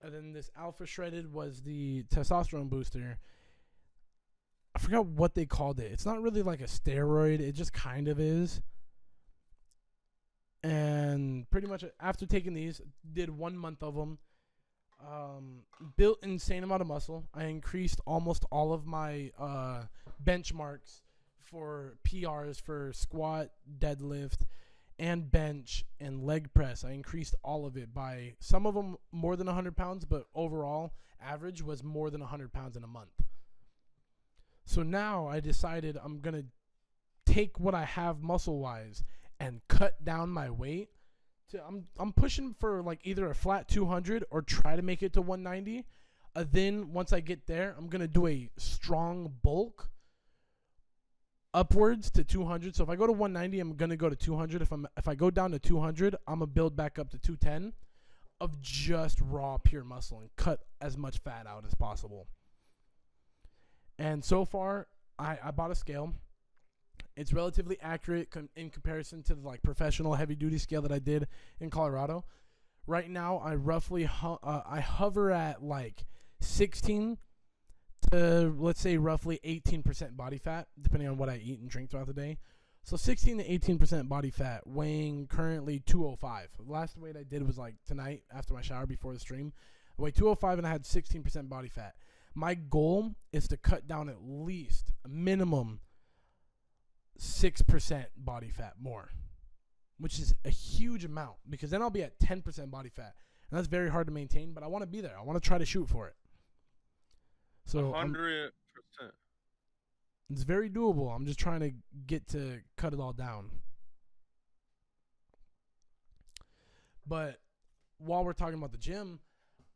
And then this Alpha Shredded was the testosterone booster. I forgot what they called it. It's not really like a steroid. It just kind of is. And pretty much after taking these, did 1 month of them. Built insane amount of muscle. I increased almost all of my benchmarks for PRs for squat, deadlift, and bench and leg press. I increased all of it by some of them more than 100 pounds, but overall average was more than 100 pounds in a month. So now I decided I'm going to take what I have muscle wise and cut down my weight. I'm pushing for like either a flat 200 or try to make it to 190. Then once I get there, I'm going to do a strong bulk upwards to 200. So if I go to 190, I'm going to go to 200. If I go down to 200, I'm going to build back up to 210 of just raw pure muscle and cut as much fat out as possible. And so far, I bought a scale. It's relatively accurate in comparison to the like professional heavy duty scale that I did in Colorado. Right now, I roughly I hover at like 16 to let's say roughly 18% body fat, depending on what I eat and drink throughout the day. So 16 to 18% body fat, weighing currently 205. The last weight I did was like tonight after my shower before the stream. I weighed 205 and I had 16% body fat. My goal is to cut down at least a minimum 6% body fat more, which is a huge amount because then I'll be at 10% body fat. And that's very hard to maintain, but I want to be there. I want to try to shoot for it. So 100%. It's very doable. I'm just trying to get to cut it all down. But while we're talking about the gym,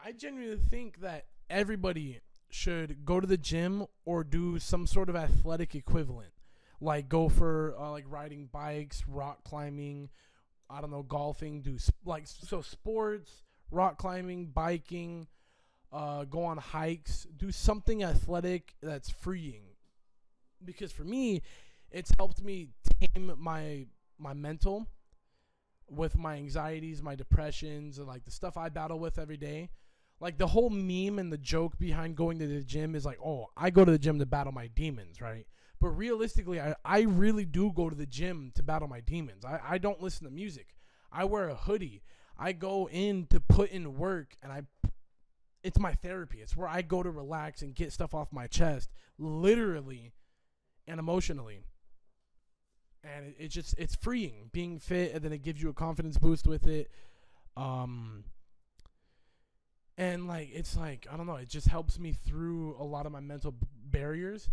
I genuinely think that everybody should go to the gym or do some sort of athletic equivalent. Like go for like riding bikes, rock climbing, I don't know, golfing, so sports, rock climbing, biking, go on hikes, do something athletic that's freeing. Because for me, it's helped me tame my mental with my anxieties, my depressions, and like the stuff I battle with every day. Like the whole meme and the joke behind going to the gym is like, oh, I go to the gym to battle my demons, right? But realistically, I really do go to the gym to battle my demons. I don't listen to music. I wear a hoodie. I go in to put in work, and it's my therapy. It's where I go to relax and get stuff off my chest, literally and emotionally. And it's freeing being fit, and then it gives you a confidence boost with it. And like it's like I don't know, it just helps me through a lot of my mental barriers.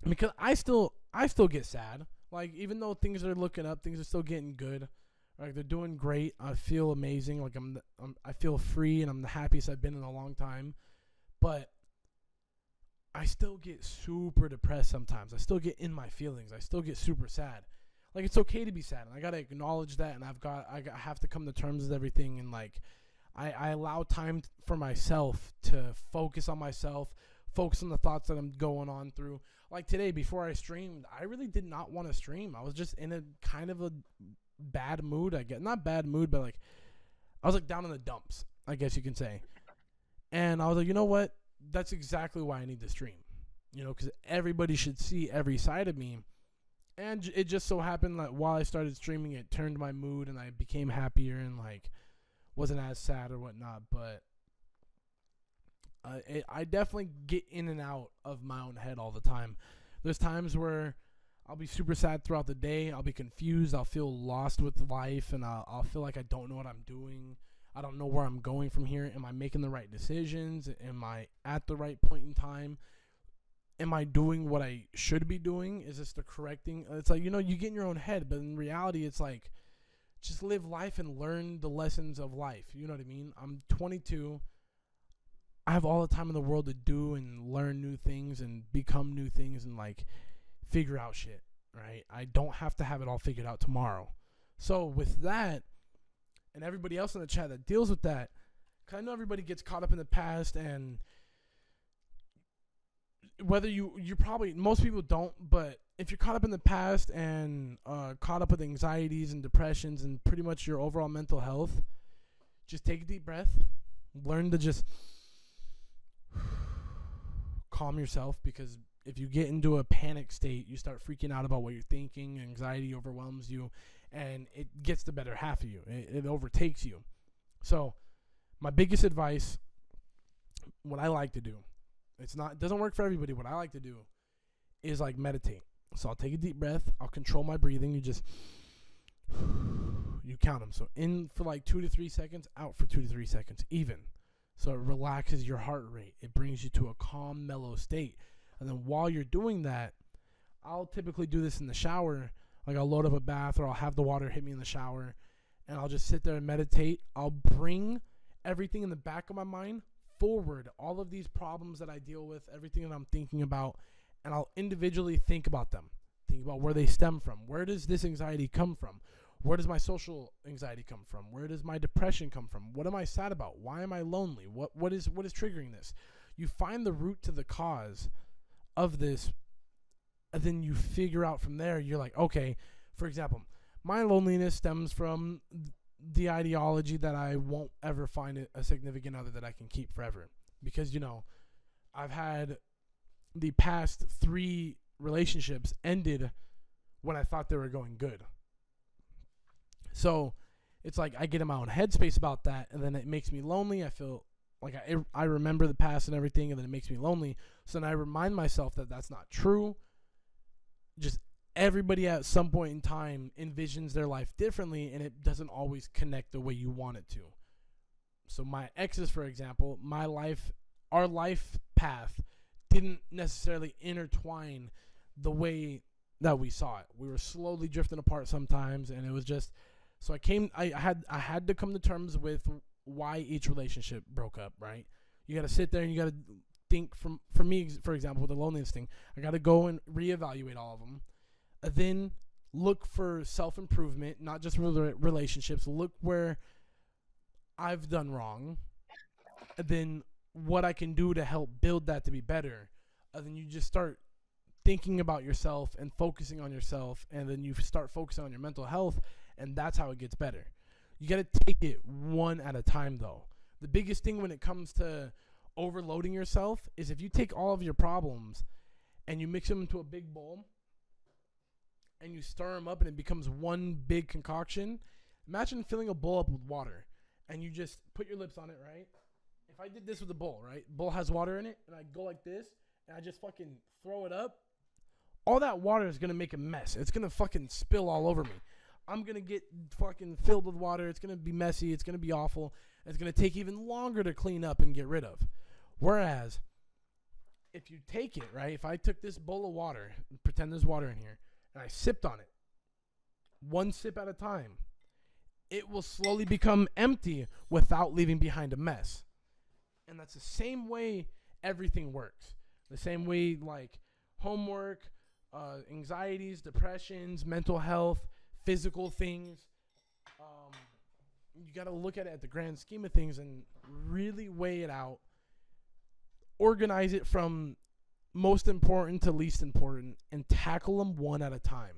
Because I still get sad. Like even though things are looking up, things are still getting good. Like they're doing great. I feel amazing. Like I feel free and I'm the happiest I've been in a long time. But I still get super depressed sometimes. I still get in my feelings. I still get super sad. Like it's okay to be sad, and I gotta acknowledge that. And I have to come to terms with everything. And like I allow time for myself to focus on myself. Focus on the thoughts that I'm going on through. Like today, before I streamed, I really did not want to stream. I was just in a kind of a bad mood, I guess. Not bad mood, but like I was like down in the dumps, I guess you can say. And I was like, you know what? That's exactly why I need to stream. You know, because everybody should see every side of me. And it just so happened that while I started streaming, it turned my mood and I became happier and like wasn't as sad or whatnot. But I definitely get in and out of my own head all the time. There's times where I'll be super sad throughout the day. I'll be confused. I'll feel lost with life, and I'll feel like I don't know what I'm doing. I don't know where I'm going from here. Am I making the right decisions? Am I at the right point in time? Am I doing what I should be doing? Is this the correct thing? It's like, you know, you get in your own head, but in reality, it's like, just live life and learn the lessons of life. You know what I mean? I'm 22. I have all the time in the world to do and learn new things and become new things and like figure out shit, right? I don't have to have it all figured out tomorrow. So with that, and everybody else in the chat that deals with that, because I know everybody gets caught up in the past, and whether you're probably, most people don't, but if you're caught up in the past and caught up with anxieties and depressions and pretty much your overall mental health, just take a deep breath, Learn to just calm yourself, because if you get into a panic state, you start freaking out about what you're thinking. Anxiety overwhelms you, and it gets the better half of you. It overtakes you. So my biggest advice, what I like to do, it doesn't work for everybody. What I like to do is like meditate. So I'll take a deep breath. I'll control my breathing. You count them. So in for like 2 to 3 seconds, out for 2 to 3 seconds, even. So it relaxes your heart rate. It brings you to a calm, mellow state. And then while you're doing that, I'll typically do this in the shower. Like I'll load up a bath, or I'll have the water hit me in the shower, and I'll just sit there and meditate. I'll bring everything in the back of my mind forward, all of these problems that I deal with, everything that I'm thinking about, and I'll individually think about them. Think about where they stem from. Where does this anxiety come from? Where does my social anxiety come from? Where does my depression come from? What am I sad about? Why am I lonely? What is triggering this? You find the root to the cause of this, and then you figure out from there. You're like, okay, for example, my loneliness stems from the ideology that I won't ever find a significant other that I can keep forever. Because, I've had the past 3 relationships ended when I thought they were going good. So it's like I get in my own headspace about that, and then it makes me lonely. I feel like I remember the past and everything, and then it makes me lonely. So then I remind myself that that's not true. Just everybody at some point in time envisions their life differently, and it doesn't always connect the way you want it to. So my exes, for example, our life path didn't necessarily intertwine the way that we saw it. We were slowly drifting apart sometimes, and it was just, so I had to come to terms with why each relationship broke up, right? You got to sit there and you got to think, for me, for example, with the loneliness thing, I got to go and reevaluate all of them. And then look for self-improvement, not just relationships. Look where I've done wrong, and then what I can do to help build that to be better. And then you just start thinking about yourself and focusing on yourself, and then you start focusing on your mental health, and that's how it gets better. You got to take it one at a time, though. The biggest thing when it comes to overloading yourself is if you take all of your problems and you mix them into a big bowl and you stir them up and it becomes one big concoction. Imagine filling a bowl up with water and you just put your lips on it, right? If I did this with a bowl, right? Bowl has water in it, and I go like this and I just fucking throw it up, all that water is going to make a mess. It's going to fucking spill all over me. I'm going to get fucking filled with water. It's going to be messy. It's going to be awful. It's going to take even longer to clean up and get rid of. Whereas, if you take it, right, if I took this bowl of water, pretend there's water in here, and I sipped on it, one sip at a time, it will slowly become empty without leaving behind a mess. And that's the same way everything works. The same way, like, homework, anxieties, depressions, mental health, physical things. You got to look at it at the grand scheme of things and really weigh it out. Organize it from most important to least important and tackle them one at a time.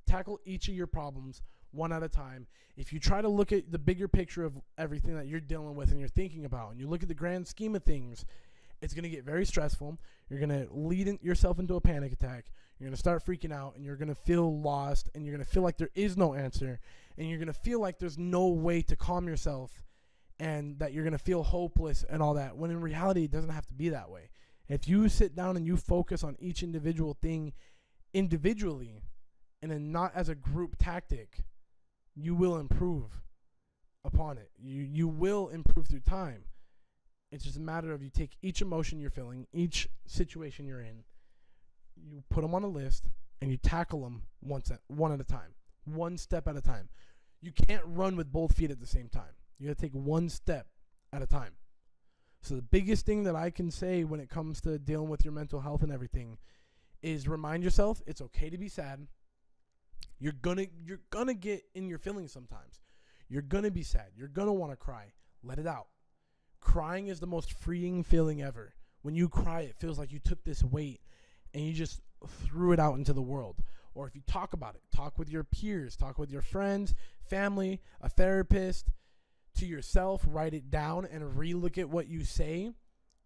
Tackle each of your problems one at a time. If you try to look at the bigger picture of everything that you're dealing with and you're thinking about, and you look at the grand scheme of things, it's going to get very stressful. You're going to lead yourself into a panic attack. You're going to start freaking out, and you're going to feel lost, and you're going to feel like there is no answer, and you're going to feel like there's no way to calm yourself, and that you're going to feel hopeless and all that, when in reality, it doesn't have to be that way. If you sit down and you focus on each individual thing individually, and then not as a group tactic, you will improve upon it. You will improve through time. It's just a matter of you take each emotion you're feeling, each situation you're in, you put them on a list, and you tackle them one at a time, one step at a time. You can't run with both feet at the same time. You got to take one step at a time. So the biggest thing that I can say when it comes to dealing with your mental health and everything is remind yourself it's okay to be sad. You're gonna get in your feelings sometimes. You're gonna be sad. You're gonna want to cry. Let it out. Crying is the most freeing feeling ever. When you cry, it feels like you took this weight and you just threw it out into the world. Or if you talk about it, talk with your peers, talk with your friends, family, a therapist. to yourself, write it down, and re-look at what you say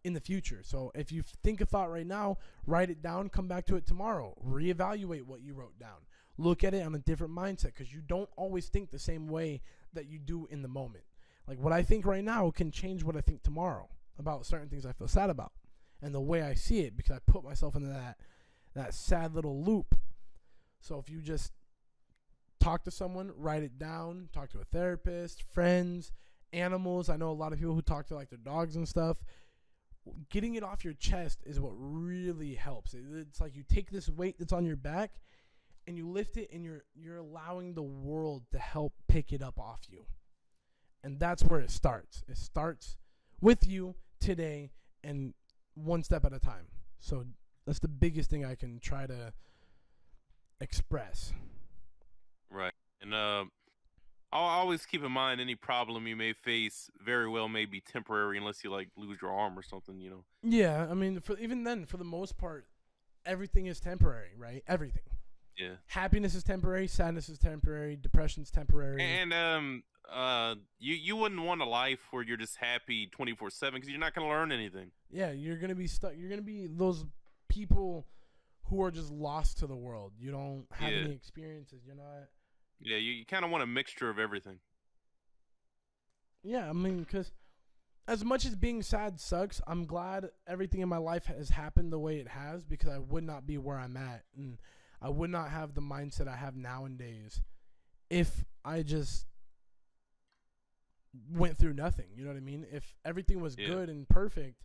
in the future. So if you think a thought right now, write it down, come back to it tomorrow, reevaluate what you wrote down, look at it on a different mindset, because you don't always think the same way that you do in the moment. Like what I think right now can change what I think tomorrow about certain things I feel sad about, and the way I see it, because I put myself into that sad little loop. So if you just talk to someone, write it down, talk to a therapist, friends, animals. I know a lot of people who talk to like their dogs and stuff. Getting it off your chest is what really helps. It's like you take this weight that's on your back and you lift it, and you're allowing the world to help pick it up off you. And that's where it starts. It starts with you today and one step at a time. So that's the biggest thing I can try to express. Right. And I'll always keep in mind any problem you may face very well may be temporary unless you like lose your arm or something, you know. Yeah, I mean, even then, for the most part, everything is temporary, right? Everything. Yeah. Happiness is temporary, sadness is temporary, depression's temporary. And you wouldn't want a life where you're just happy 24/7 because you're not going to learn anything. Yeah, you're gonna be stuck. You're gonna be those people who are just lost to the world. You don't have any experiences. You're not. Yeah, you kind of want a mixture of everything. Yeah, I mean, because as much as being sad sucks, I'm glad everything in my life has happened the way it has, because I would not be where I'm at, and I would not have the mindset I have nowadays if I just went through nothing. You know what I mean? If everything was good and perfect,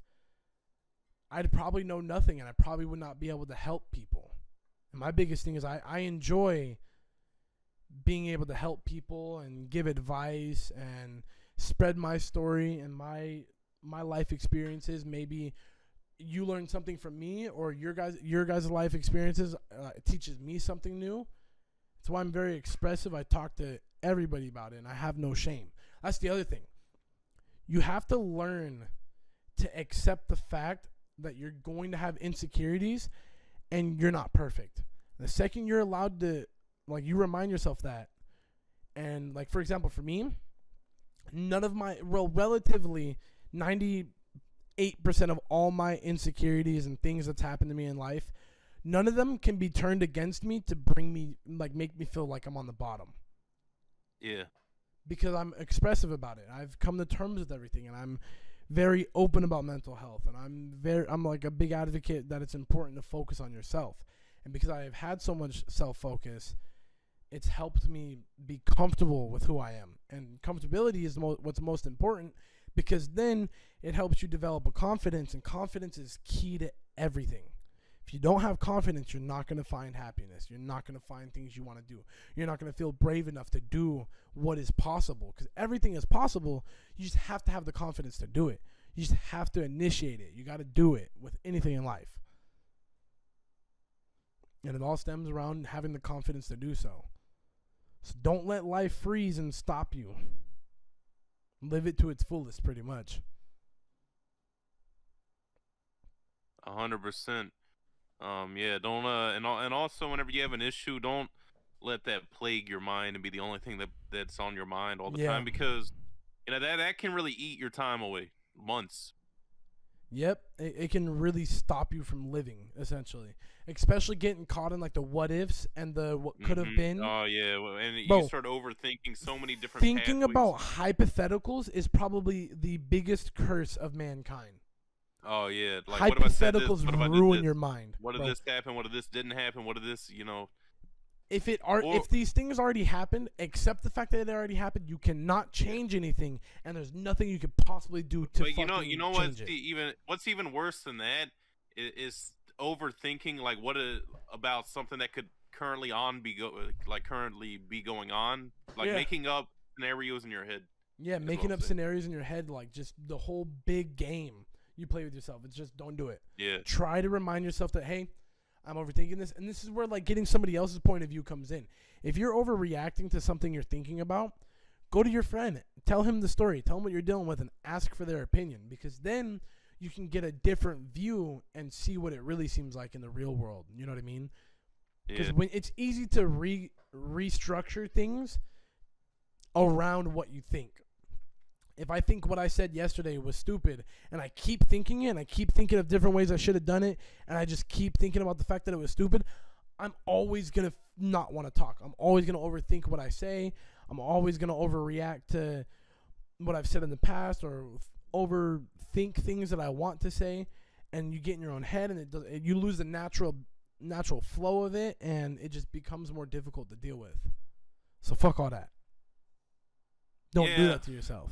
I'd probably know nothing, and I probably would not be able to help people. And my biggest thing is I enjoy being able to help people and give advice and spread my story and my life experiences. Maybe you learn something from me, or your guys' life experiences teaches me something new. That's why I'm very expressive. I talk to everybody about it, and I have no shame. That's the other thing. You have to learn to accept the fact that you're going to have insecurities and you're not perfect. The second you're allowed to, like, you remind yourself that, and like, for example, for me, none of my, relatively 98% of all my insecurities and things that's happened to me in life, none of them can be turned against me to bring me, like, make me feel like I'm on the bottom. Yeah. Because I'm expressive about it. I've come to terms with everything, and I'm very open about mental health, and I'm like a big advocate that it's important to focus on yourself. And because I have had so much self-focus, it's helped me be comfortable with who I am. And comfortability is what's most important, because then it helps you develop a confidence, and confidence is key to everything. If you don't have confidence, you're not going to find happiness. You're not going to find things you want to do. You're not going to feel brave enough to do what is possible, because everything is possible. You just have to have the confidence to do it. You just have to initiate it. You got to do it with anything in life. And it all stems around having the confidence to do so. So don't let life freeze and stop you. Live it to its fullest, pretty much. 100%. Yeah, don't and also whenever you have an issue, don't let that plague your mind and be the only thing that's on your mind all the time, because you know that can really eat your time away. Months. Yep, it can really stop you from living, essentially. Especially getting caught in like the what ifs and the what could have been. Oh yeah, and you start overthinking so many different thinking pathways. About hypotheticals is probably the biggest curse of mankind. Oh yeah, like hypotheticals ruin your mind. What if this happened? What if this didn't happen? What if this, you know? If these things already happened, accept the fact that they already happened. You cannot change anything, and there's nothing you could possibly do to. But you know what's even worse than that is overthinking, like about something that could currently be going on, like making up scenarios in your head. Yeah, making up scenarios in your head, like just the whole big game you play with yourself. It's just, don't do it. Yeah. Try to remind yourself that, hey, I'm overthinking this. And this is where like getting somebody else's point of view comes in. If you're overreacting to something you're thinking about, go to your friend, tell him the story, tell him what you're dealing with, and ask for their opinion, because then you can get a different view and see what it really seems like in the real world. You know what I mean? Because when it's easy to restructure things around what you think. If I think what I said yesterday was stupid and I keep thinking it and I keep thinking of different ways I should have done it and I just keep thinking about the fact that it was stupid, I'm always going to not want to talk. I'm always going to overthink what I say. I'm always going to overreact to what I've said in the past or overthink things that I want to say, and you get in your own head and you lose the natural flow of it, and it just becomes more difficult to deal with. So fuck all that. Don't do that to yourself.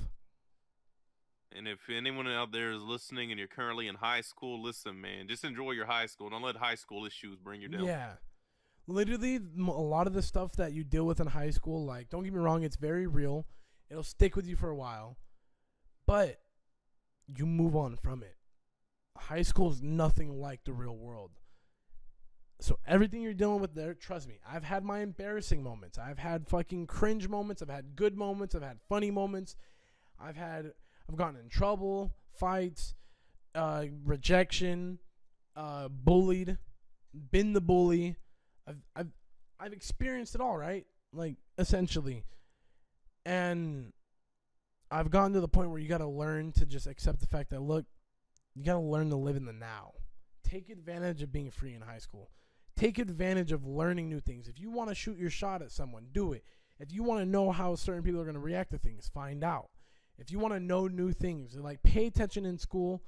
And if anyone out there is listening and you're currently in high school, listen, man, just enjoy your high school. Don't let high school issues bring you down. Yeah. Literally, a lot of the stuff that you deal with in high school, like, don't get me wrong, it's very real. It'll stick with you for a while. But you move on from it. High school is nothing like the real world. So everything you're dealing with there, trust me, I've had my embarrassing moments. I've had fucking cringe moments. I've had good moments. I've had funny moments. I've gotten in trouble, fights, rejection, bullied, been the bully. I've experienced it all, right? Like, essentially. And I've gotten to the point where you got to learn to just accept the fact that, look, you got to learn to live in the now. Take advantage of being free in high school. Take advantage of learning new things. If you want to shoot your shot at someone, do it. If you want to know how certain people are going to react to things, find out. If you want to know new things, like, pay attention in school,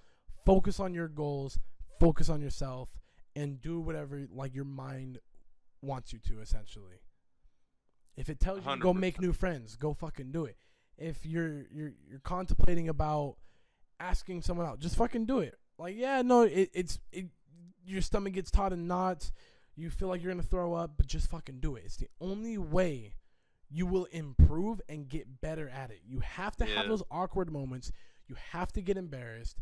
focus on your goals, focus on yourself, and do whatever, like, your mind wants you to, essentially. If it tells you to go make new friends, go fucking do it. If you're contemplating about asking someone out, just fucking do it. Like, yeah, no, your stomach gets taut in knots. You feel like you're going to throw up, but just fucking do it. It's the only way you will improve and get better at it. You have to have those awkward moments. You have to get embarrassed.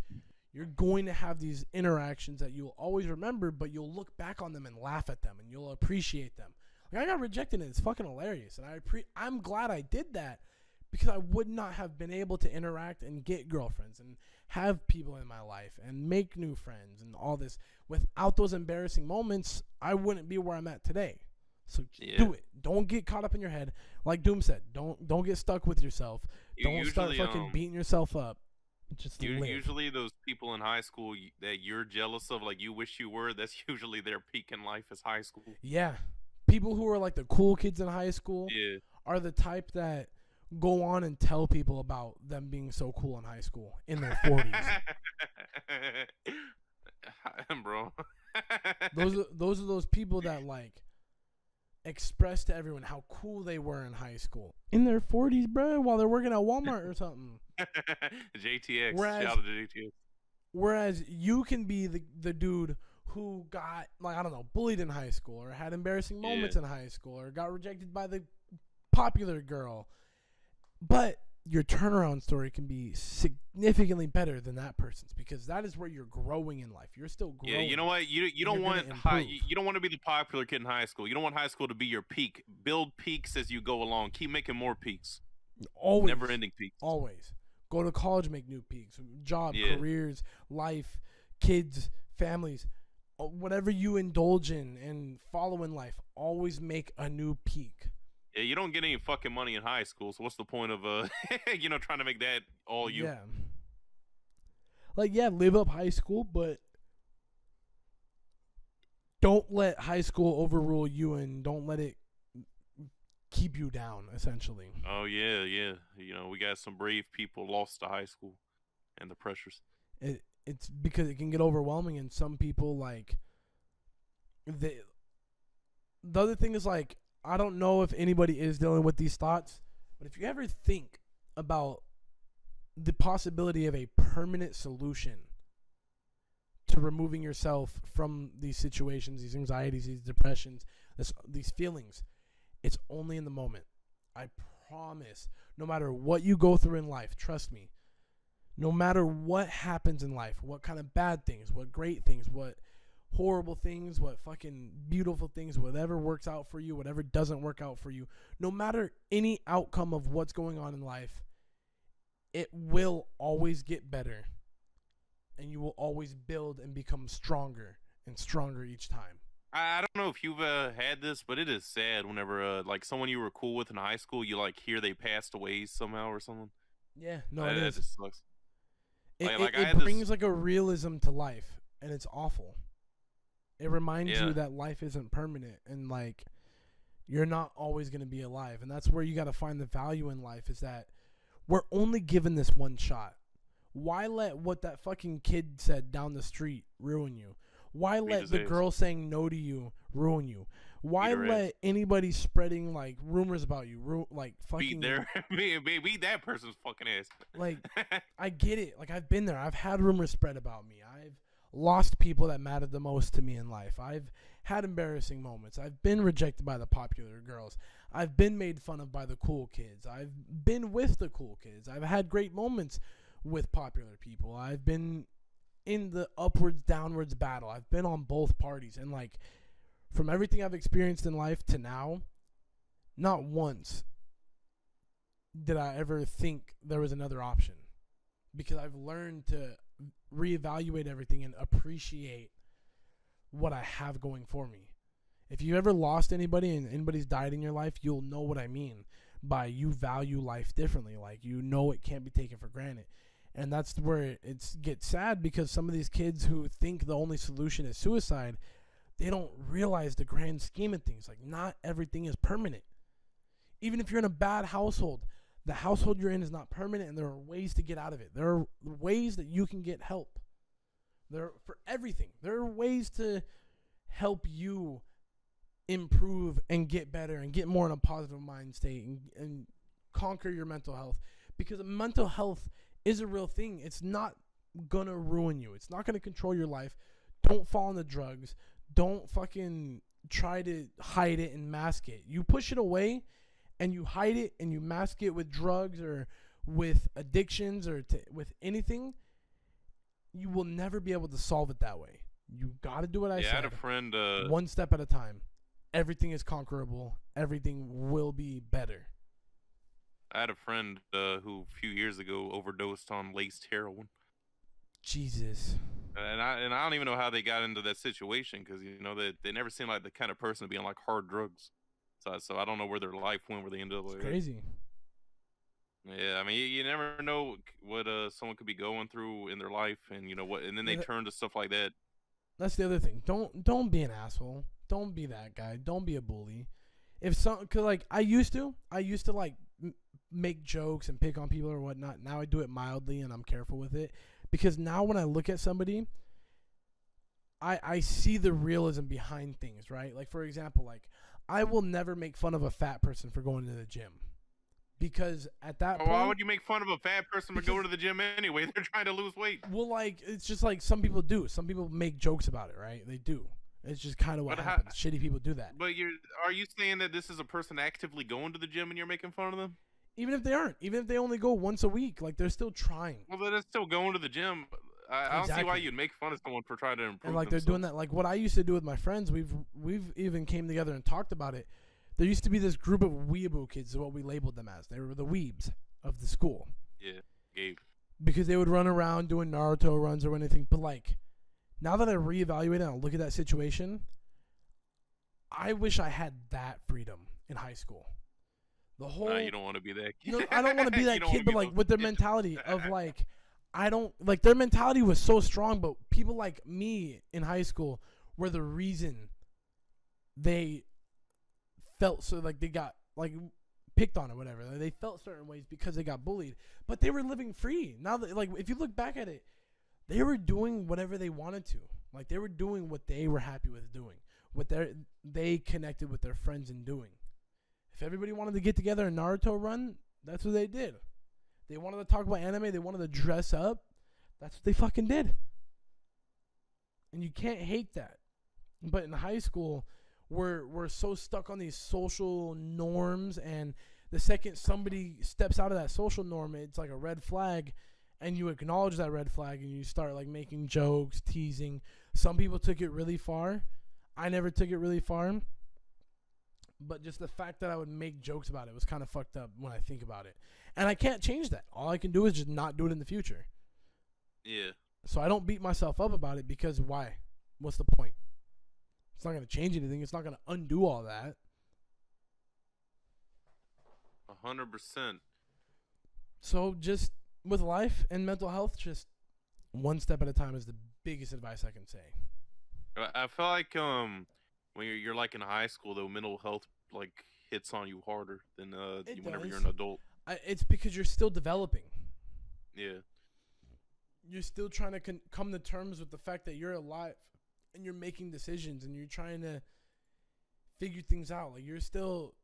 You're going to have these interactions that you'll always remember, but you'll look back on them and laugh at them, and you'll appreciate them. Like, I got rejected, and it's fucking hilarious. And I'm glad I did that, because I would not have been able to interact and get girlfriends and have people in my life and make new friends and all this. Without those embarrassing moments, I wouldn't be where I'm at today. So do it. Don't get caught up in your head. Like Doom said, don't get stuck with yourself. Don't start fucking beating yourself up. Just live. Usually those people in high school that you're jealous of, like you wish you were, that's usually their peak in life is high school. Yeah. People who are like the cool kids in high school are the type that go on and tell people about them being so cool in high school in their 40s. Bro. those are those people that, like, express to everyone how cool they were in high school in their 40s, bro, while they're working at Walmart or something. JTX. Shout out to JTX. Whereas you can be the dude who got, like, I don't know, bullied in high school or had embarrassing moments in high school or got rejected by the popular girl. But your turnaround story can be significantly better than that person's, because that is where you're growing in life. You're still growing. Yeah, you know what? You don't want you don't want to be the popular kid in high school. You don't want high school to be your peak. Build peaks as you go along. Keep making more peaks. Always. Never-ending peaks. Always. Go to college, make new peaks. Job, careers, life, kids, families. Whatever you indulge in and follow in life, always make a new peak. Yeah, you don't get any fucking money in high school, so what's the point of trying to make that all you? Yeah. Like, yeah, live up high school, but don't let high school overrule you, and don't let it keep you down, essentially. Oh yeah. You know, we got some brave people lost to high school and the pressures. It's because it can get overwhelming, and some people, like, the other thing is, like, I don't know if anybody is dealing with these thoughts, but if you ever think about the possibility of a permanent solution to removing yourself from these situations, these anxieties, these depressions, these feelings, it's only in the moment. I promise. No matter what you go through in life, trust me, no matter what happens in life, what kind of bad things, what great things, what horrible things, what fucking beautiful things, whatever works out for you, whatever doesn't work out for you, no matter any outcome of what's going on in life, it will always get better, and you will always build and become stronger and stronger each time. I don't know if you've had this, but it is sad whenever like someone you were cool with in high school, you like hear they passed away somehow or something. Yeah, no, it That is. just sucks. It, it, Like I it had this. brings like a realism to life, and it's awful. It reminds Yeah, you that life isn't permanent, and like you're not always going to be alive, and that's where you got to find the value in life. Is that we're only given this one shot. Why let what that fucking kid said down the street ruin you? Why beat let his the ass, girl saying no to you ruin you? beat Why her ass, let anybody spreading like rumors about you like beat fucking their beat that person's fucking ass. like I get it. Like I've been there. I've had rumors spread about me. I've lost people that mattered the most to me in life. I've had embarrassing moments. I've been rejected by the popular girls. I've been made fun of by the cool kids. I've been with the cool kids. I've had great moments with popular people. I've been in the upwards downwards battle. I've been on both parties, and like from everything I've experienced in life to now, not once did I ever think there was another option, because I've learned to reevaluate everything and appreciate what I have going for me. If you ever lost anybody and anybody's died in your life, you'll know what I mean by you value life differently. Like, you know, it can't be taken for granted. And that's where it gets sad, because some of these kids who think the only solution is suicide, they don't realize the grand scheme of things. Like, not everything is permanent. Even if you're in a bad household, the household you're in is not permanent, and there are ways to get out of it. There are ways that you can get help. There, for everything. There are ways to help you improve and get better and get more in a positive mind state, and conquer your mental health, because mental health is a real thing. It's not gonna ruin you. It's not gonna control your life. Don't fall into drugs. Don't fucking try to hide it and mask it. You push it away and you hide it and you mask it with drugs or with addictions or with anything, you will never be able to solve it that way. You got to do what I said. I had a friend. One step at a time. Everything is conquerable. Everything will be better. I had a friend who a few years ago overdosed on laced heroin. Jesus. And I don't even know how they got into that situation, because you know they never seemed like the kind of person to be on like hard drugs. So I don't know where their life went, where they ended up. It's Like crazy. Yeah, I mean you never know what someone could be going through in their life, and you know what, and then they turn to stuff like that. That's the other thing. Don't be an asshole. Don't be that guy. Don't be a bully. If some, cause like I used to like make jokes and pick on people or whatnot. Now I do it mildly and I'm careful with it, because now when I look at somebody, I see the realism behind things, right? Like, for example, like I will never make fun of a fat person for going to the gym, because at that point, why would you make fun of a fat person for going to the gym anyway? They're trying to lose weight. Well, like, it's just like some people do. Some people make jokes about it, right? They do. It's just kind of what happens. Shitty people do that. But are you saying that this is a person actively going to the gym and you're making fun of them? Even if they aren't, even if they only go once a week, like, they're still trying. Well, they're still going to the gym. I don't see why you'd make fun of someone for trying to improve. And like themselves. They're doing that. Like what I used to do with my friends, we've even came together and talked about it. There used to be this group of weeaboo kids, is what we labeled them as. They were the weebs of the school. Yeah, Gabe. Because they would run around doing Naruto runs or anything. But like, now that I reevaluate and I look at that situation, I wish I had that freedom in high school. The whole. Nah, you don't want to be that kid. No, I don't want to be that kid, but like with their mentality of like, I don't like, their mentality was so strong, but people like me in high school were the reason they felt so, like they got like picked on or whatever. They felt certain ways because they got bullied, but they were living free. Now that, like, if you look back at it, they were doing whatever they wanted to. Like, they were doing what they were happy with doing, what they connected with their friends in doing. If everybody wanted to get together and Naruto run, that's what they did. They wanted to talk about anime, they wanted to dress up, that's what they fucking did. And you can't hate that. But in high school, we're so stuck on these social norms, and the second somebody steps out of that social norm, it's like a red flag, and you acknowledge that red flag and you start like making jokes, teasing. Some people took it really far. I never took it really far. But just the fact that I would make jokes about it was kind of fucked up when I think about it. And I can't change that. All I can do is just not do it in the future. Yeah. So I don't beat myself up about it, because why? What's the point? It's not going to change anything. It's not going to undo all that. 100%. So just with life and mental health, just one step at a time is the biggest advice I can say. I feel like when you're like in high school though, mental health like hits on you harder than It whenever you're does. an adult. It's because you're still developing. Yeah. You're still trying to come to terms with the fact that you're alive and you're making decisions and you're trying to figure things out. Like you're still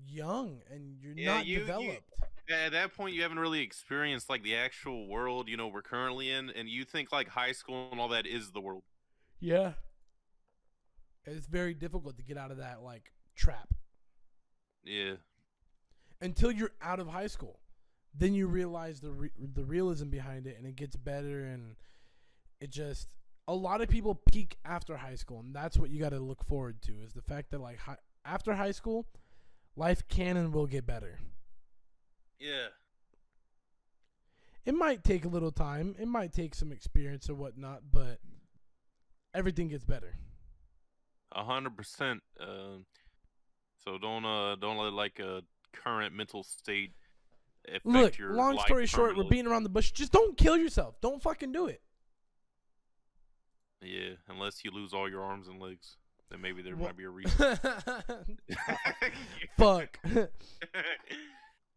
young and you're not developed. At that point you haven't really experienced like the actual world, you know, we're currently in, and you think like high school and all that is the world. Yeah. It's very difficult to get out of that like trap Yeah. until you're out of high school. Then you realize the realism behind it, and it gets better, and it just a lot of people peak after high school, and that's what you got to look forward to is the fact that like after high school, life can and will get better. Yeah. It might take a little time, it might take some experience or whatnot, but everything gets better. 100%. So don't let like a current mental state affect Look, your long life story short, we're permanently. beating around the bush. Just don't kill yourself. Don't fucking do it. Yeah, unless you lose all your arms and legs, then maybe there might be a reason. Fuck.